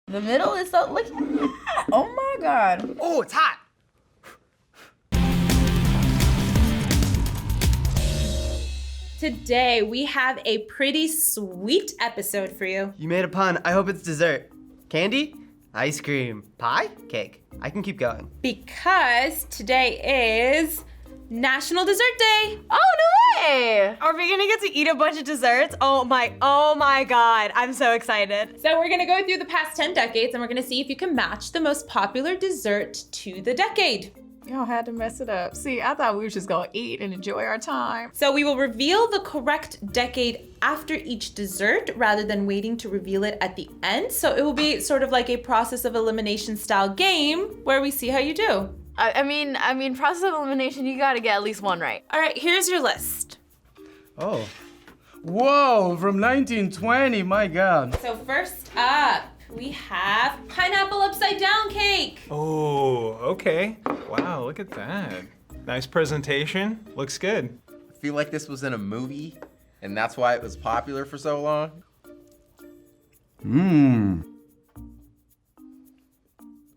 The middle is so, look, oh my God. Oh, it's hot. Today, we have a pretty sweet episode for you. You made a pun. I hope it's dessert. Candy? Ice cream. Pie? Cake. I can keep going. Because today is National Dessert Day. Oh, no way! Are we gonna get to eat a bunch of desserts? Oh my God, I'm so excited. So we're gonna go through the past 10 decades and we're gonna see if you can match the most popular dessert to the decade. Y'all had to mess it up. See, I thought we were just gonna eat and enjoy our time. So we will reveal the correct decade after each dessert rather than waiting to reveal it at the end. So it will be sort of like a process of elimination style game where we see how you do. I mean, process of elimination, you gotta get at least one right. All right, here's your list. Oh. Whoa, from 1920, my God. So first up, we have pineapple upside down cake. Oh, okay. Wow, look at that. Nice presentation. Looks good. I feel like this was in a movie, and that's why it was popular for so long. Mmm.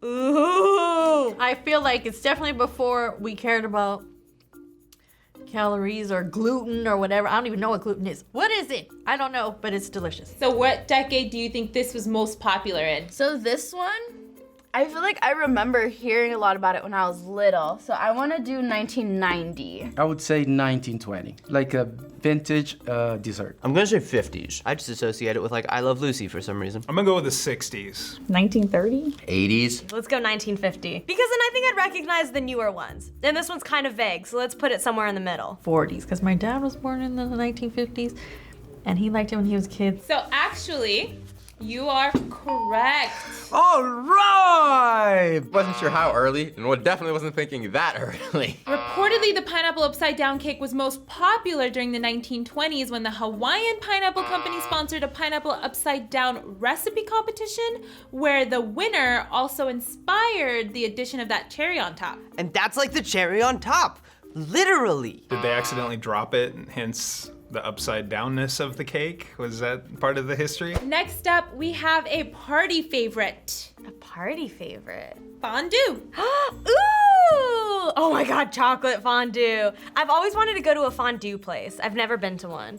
Ooh! I feel like it's definitely before we cared about calories or gluten or whatever. I don't even know what gluten is. What is it? I don't know, but it's delicious. So what decade do you think this was most popular in? So this one, I feel like I remember hearing a lot about it when I was little. So I want to do 1990. I would say 1920, like a vintage dessert. I'm gonna say 50s. I just associate it with like I Love Lucy for some reason. I'm gonna go with the 60s. 1930? 80s. Let's go 1950. Because then I think I'd recognize the newer ones. And this one's kind of vague, so let's put it somewhere in the middle. 40s, because my dad was born in the 1950s, and he liked it when he was a kid. So actually, you are correct. All right! Wasn't sure how early, and definitely wasn't thinking that early. Reportedly, the pineapple upside down cake was most popular during the 1920s when the Hawaiian Pineapple Company sponsored a pineapple upside down recipe competition where the winner also inspired the addition of that cherry on top. And that's like the cherry on top. Literally. Did they accidentally drop it, and hence the upside downness of the cake? Was that part of the history? Next up, we have a party favorite, A party favorite. fondue. Ooh! Oh my God, chocolate fondue. I've always wanted to go to a fondue place. I've never been to one.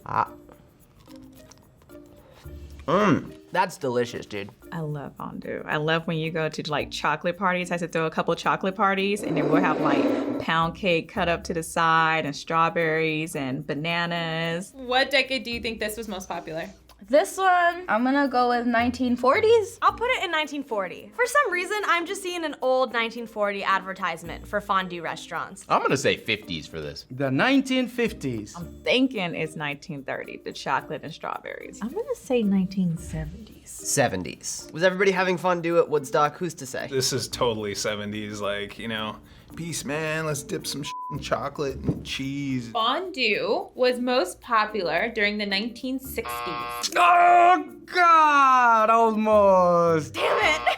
That's delicious, dude. I love fondue. I love when you go to like chocolate parties. I used to throw a couple chocolate parties and then we'll have like pound cake cut up to the side and strawberries and bananas. What decade do you think this was most popular? This one, I'm gonna go with 1940s. I'll put it in 1940. For some reason, I'm just seeing an old 1940 advertisement for fondue restaurants. I'm gonna say 50s for this. The 1950s. Thinking it's 1930, the chocolate and strawberries. I'm gonna say 1970s. 70s. Was everybody having fondue at Woodstock? Who's to say? This is totally 70s, like, you know, peace, man, let's dip some in chocolate and cheese. Fondue was most popular during the 1960s. Oh, God, almost. Damn it!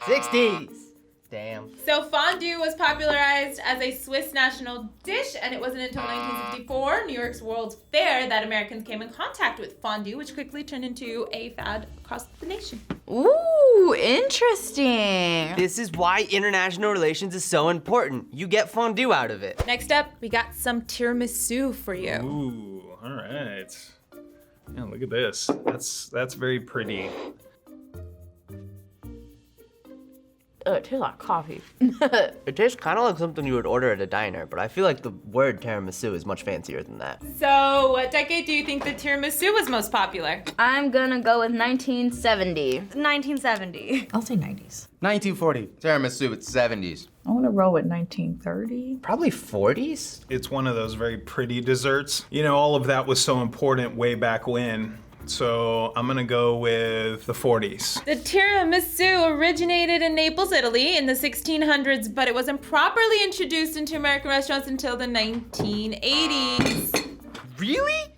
60s. Damn. So fondue was popularized as a Swiss national dish, and it wasn't until 1954, New York's World's Fair, that Americans came in contact with fondue, which quickly turned into a fad across the nation. Ooh, interesting. This is why international relations is so important. You get fondue out of it. Next up, we got some tiramisu for you. Ooh, all right. Yeah, look at this. That's very pretty. It tastes like coffee. It tastes kind of like something you would order at a diner, but I feel like the word tiramisu is much fancier than that. So what decade do you think the tiramisu was most popular? I'm gonna go with 1970. 1970. I'll say 90s. 1940. Tiramisu, it's 70s. I want to roll with 1930. Probably 40s? It's one of those very pretty desserts. You know, all of that was so important way back when. So I'm gonna go with the 40s. The tiramisu originated in Naples, Italy in the 1600s, but it wasn't properly introduced into American restaurants until the 1980s. Really?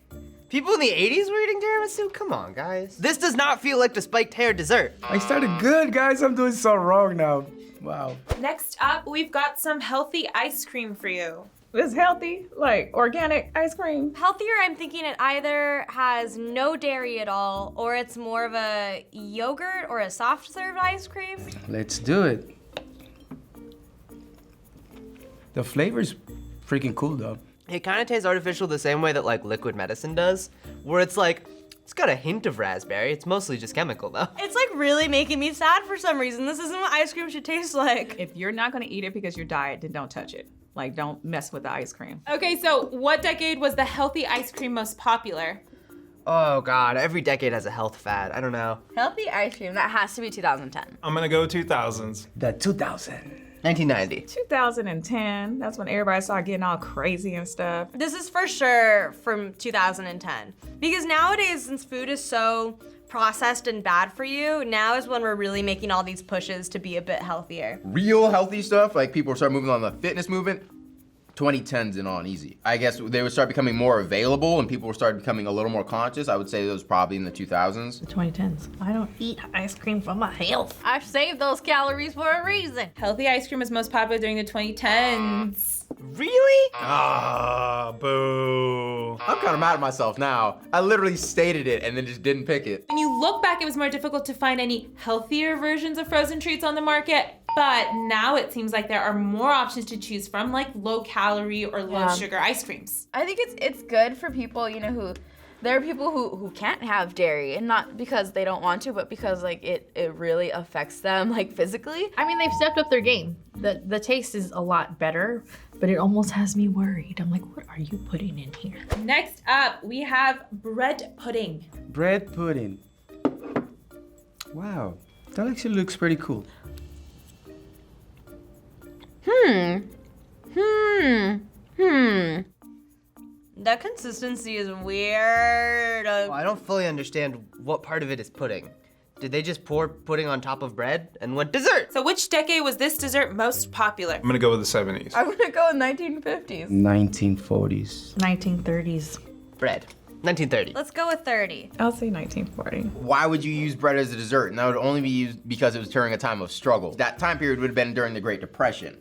People in the 80s were eating tiramisu? Come on, guys. This does not feel like the spiked hair dessert. I started good, guys. I'm doing so wrong now. Wow. Next up, we've got some healthy ice cream for you. It's healthy, like organic ice cream. Healthier, I'm thinking it either has no dairy at all, or it's more of a yogurt or a soft serve ice cream. Let's do it. The flavor's freaking cool though. It kind of tastes artificial the same way that like liquid medicine does, where it's like, it's got a hint of raspberry. It's mostly just chemical though. It's like really making me sad for some reason. This isn't what ice cream should taste like. If you're not gonna eat it because you're diet, then don't touch it. Like, don't mess with the ice cream. Okay, so what decade was the healthy ice cream most popular? Oh God, every decade has a health fad. I don't know. Healthy ice cream, that has to be 2010. I'm gonna go 2000s. The 2000. 1990. 2010, that's when everybody started getting all crazy and stuff. This is for sure from 2010. Because nowadays, since food is so processed and bad for you, now is when we're really making all these pushes to be a bit healthier. Real healthy stuff, like people start moving on the fitness movement, 2010s and on easy. I guess they would start becoming more available and people would start becoming a little more conscious. I would say that was probably in the 2000s. 2010s. I don't eat ice cream for my health. I saved those calories for a reason. Healthy ice cream was most popular during the 2010s. Really? Ah, boo. I'm kind of mad at myself now. I literally stated it and then just didn't pick it. When you look back, it was more difficult to find any healthier versions of frozen treats on the market, but now it seems like there are more options to choose from, like low calorie or low sugar ice creams. I think it's good for people, you know, who there are people who can't have dairy, and not because they don't want to, but because like it really affects them like physically. I mean, they've stepped up their game. The taste is a lot better, but it almost has me worried. I'm like, what are you putting in here? Next up, we have bread pudding. Bread pudding. Wow, that actually looks pretty cool. The consistency is weird. Well, I don't fully understand what part of it is pudding. Did they just pour pudding on top of bread? And what dessert? So which decade was this dessert most popular? I'm gonna go with the 70s. I'm gonna go with 1950s. 1940s. 1930s. Bread. 1930. Let's go with 30. I'll say 1940. Why would you use bread as a dessert? And that would only be used because it was during a time of struggle. That time period would have been during the Great Depression.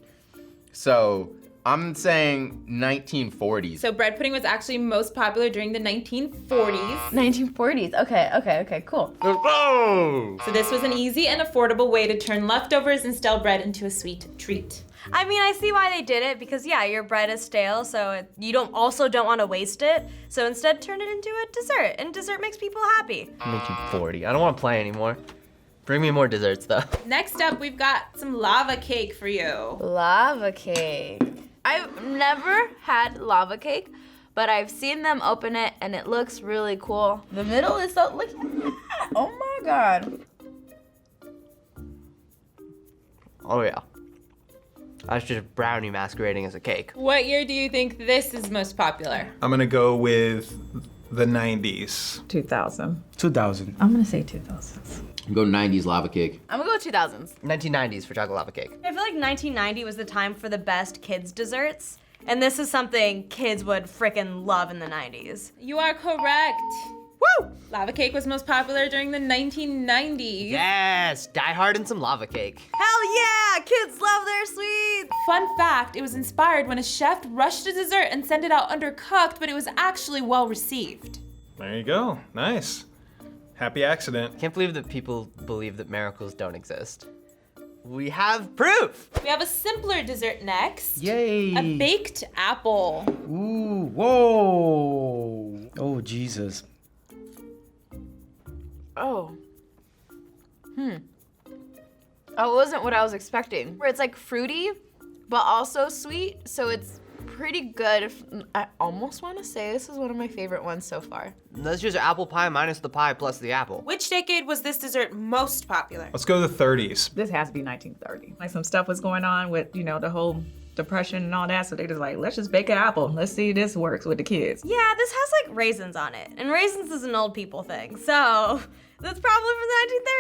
So I'm saying 1940s. So bread pudding was actually most popular during the 1940s. 1940s. Okay, cool. Oh! So this was an easy and affordable way to turn leftovers and stale bread into a sweet treat. I mean, I see why they did it because yeah, your bread is stale, so you don't want to waste it. So instead, turn it into a dessert, and dessert makes people happy. 1940. I don't want to play anymore. Bring me more desserts though. Next up, we've got some lava cake for you. Lava cake. I've never had lava cake, but I've seen them open it and it looks really cool. The middle is so, look, oh my God. Oh yeah. That's just brownie masquerading as a cake. What year do you think this is most popular? I'm gonna go with the 90s. 2000. 2000. I'm gonna say 2000s. Go 90s lava cake. I'm gonna go with 2000s. 1990s for chocolate lava cake. I feel like 1990 was the time for the best kids desserts, and this is something kids would frickin' love in the 90s. You are correct. Woo! Lava cake was most popular during the 1990s. Yes! Die Hard and some lava cake. Hell yeah! Kids love their sweets! Fun fact, it was inspired when a chef rushed a dessert and sent it out undercooked, but it was actually well received. There you go. Nice. Happy accident. Can't believe that people believe that miracles don't exist. We have proof! We have a simpler dessert next. Yay! A baked apple. Ooh, whoa! Oh, Jesus. Oh. Oh, it wasn't what I was expecting. Where it's like fruity, but also sweet, so it's pretty good. I almost want to say this is one of my favorite ones so far. Let's just apple pie minus the pie plus the apple. Which decade was this dessert most popular? Let's go the 30s. This has to be 1930. Like some stuff was going on with, you know, the whole depression and all that. So they just like, let's just bake an apple. Let's see if this works with the kids. Yeah, this has like raisins on it, and raisins is an old people thing, so that's probably from the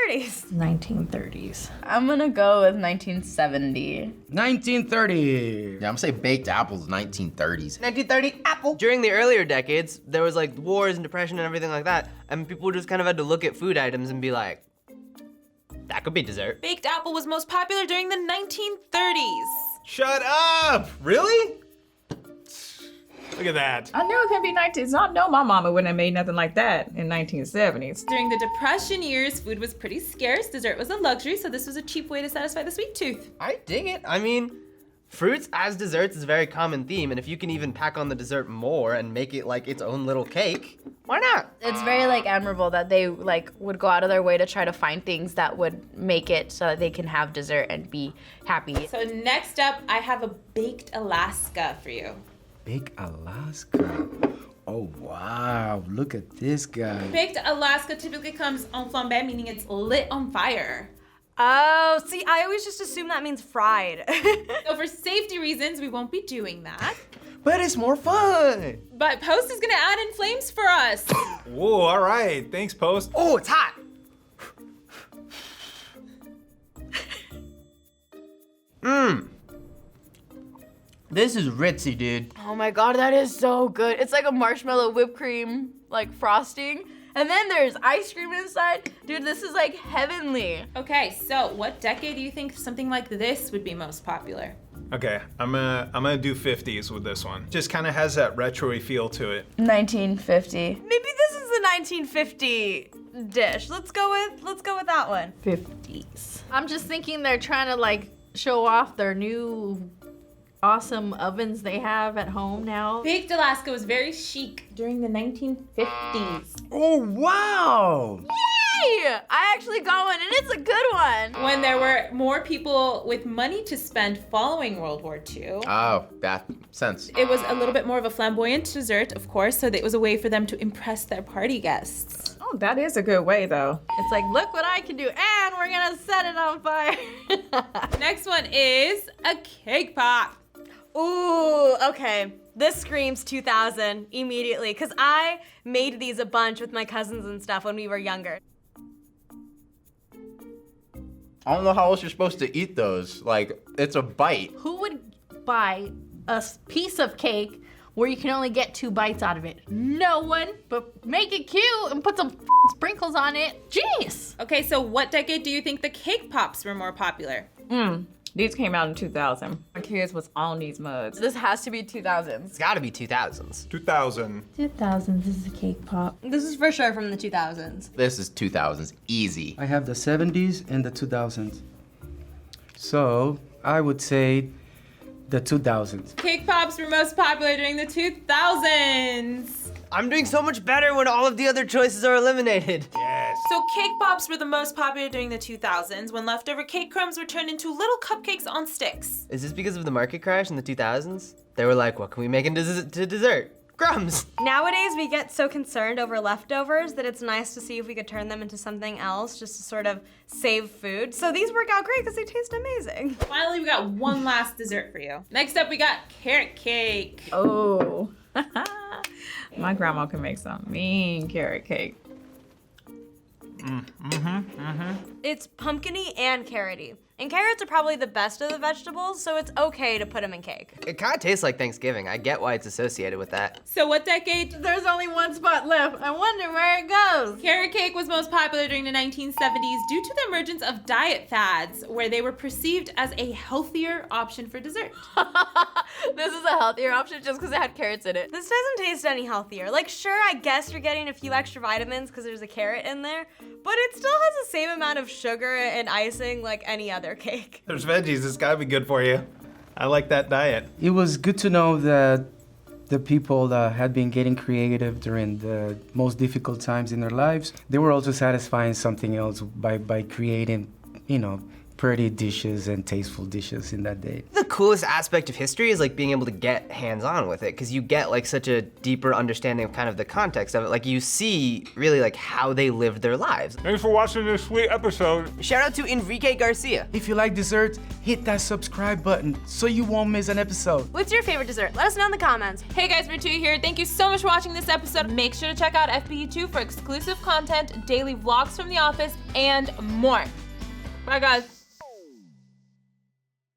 1930s. 1930s. I'm gonna go with 1970. 1930. Yeah, I'm gonna say baked apples 1930s. 1930 apple. During the earlier decades, there was like wars and depression and everything like that, and people just kind of had to look at food items and be like, that could be dessert. Baked apple was most popular during the 1930s. Shut up! Really? Look at that. I knew it could be 19s. I know my mama wouldn't have made nothing like that in 1970s. During the Depression years, food was pretty scarce. Dessert was a luxury, so this was a cheap way to satisfy the sweet tooth. I dig it. I mean, fruits as desserts is a very common theme, and if you can even pack on the dessert more and make it like its own little cake, why not? It's very like admirable that they like would go out of their way to try to find things that would make it so that they can have dessert and be happy. So next up, I have a baked Alaska for you. Big Alaska. Oh, wow. Look at this guy. Baked Alaska typically comes en flambe, meaning it's lit on fire. Oh, see, I always just assume that means fried. So for safety reasons, we won't be doing that. But it's more fun. But Post is gonna add in flames for us. Whoa, all right. Thanks, Post. Oh, it's hot. This is ritzy, dude. Oh my god, that is so good. It's like a marshmallow whipped cream, like frosting. And then there's ice cream inside. Dude, this is like heavenly. Okay, so what decade do you think something like this would be most popular? Okay, I'm gonna do 50s with this one. Just kind of has that retro-y feel to it. 1950. Maybe this is the 1950 dish. Let's go with that one. 50s. I'm just thinking they're trying to like show off their new awesome ovens they have at home now. Baked Alaska was very chic during the 1950s. Oh, wow. Yay! I actually got one and it's a good one. When there were more people with money to spend following World War II. Oh, that sense. It was a little bit more of a flamboyant dessert, of course, so that it was a way for them to impress their party guests. Oh, that is a good way, though. It's like, look what I can do, and we're gonna set it on fire. Next one is a cake pop. Ooh, okay. This screams 2000 immediately, because I made these a bunch with my cousins and stuff when we were younger. I don't know how else you're supposed to eat those. Like, it's a bite. Who would buy a piece of cake where you can only get 2 bites out of it? No one, but make it cute and put some sprinkles on it. Genius. Okay, so what decade do you think the cake pops were more popular? These came out in 2000. My kids was on these mugs. This has to be 2000s. It's gotta be 2000s. 2000. 2000s is a cake pop. This is for sure from the 2000s. This is 2000s. Easy. I have the 70s and the 2000s. So I would say the 2000s. Cake pops were most popular during the 2000s. I'm doing so much better when all of the other choices are eliminated. Yes. So cake pops were the most popular during the 2000s when leftover cake crumbs were turned into little cupcakes on sticks. Is this because of the market crash in the 2000s? They were like, what can we make into dessert? Crumbs. Nowadays, we get so concerned over leftovers that it's nice to see if we could turn them into something else just to sort of save food. So these work out great because they taste amazing. Finally, we got one last dessert for you. Next up, we got carrot cake. Oh. My grandma can make some mean carrot cake. It's pumpkin-y and carroty. And carrots are probably the best of the vegetables, so it's okay to put them in cake. It kind of tastes like Thanksgiving. I get why it's associated with that. So what decade? There's only one spot left. I wonder where it goes. Carrot cake was most popular during the 1970s due to the emergence of diet fads, where they were perceived as a healthier option for dessert. This is a healthier option just because it had carrots in it. This doesn't taste any healthier. Like, sure, I guess you're getting a few extra vitamins because there's a carrot in there, but it still has the same amount of sugar and icing like any other cake. There's veggies. It's gotta be good for you. I like that diet. It was good to know that the people that had been getting creative during the most difficult times in their lives, they were also satisfying something else by creating, pretty dishes and tasteful dishes in that day. The coolest aspect of history is like being able to get hands-on with it, because you get like such a deeper understanding of kind of the context of it. Like you see really like how they lived their lives. Thanks for watching this sweet episode. Shout out to Enrique Garcia. If you like desserts, hit that subscribe button so you won't miss an episode. What's your favorite dessert? Let us know in the comments. Hey guys, Vartuhi here. Thank you so much for watching this episode. Make sure to check out FBE2 for exclusive content, daily vlogs from the office, and more. Bye guys.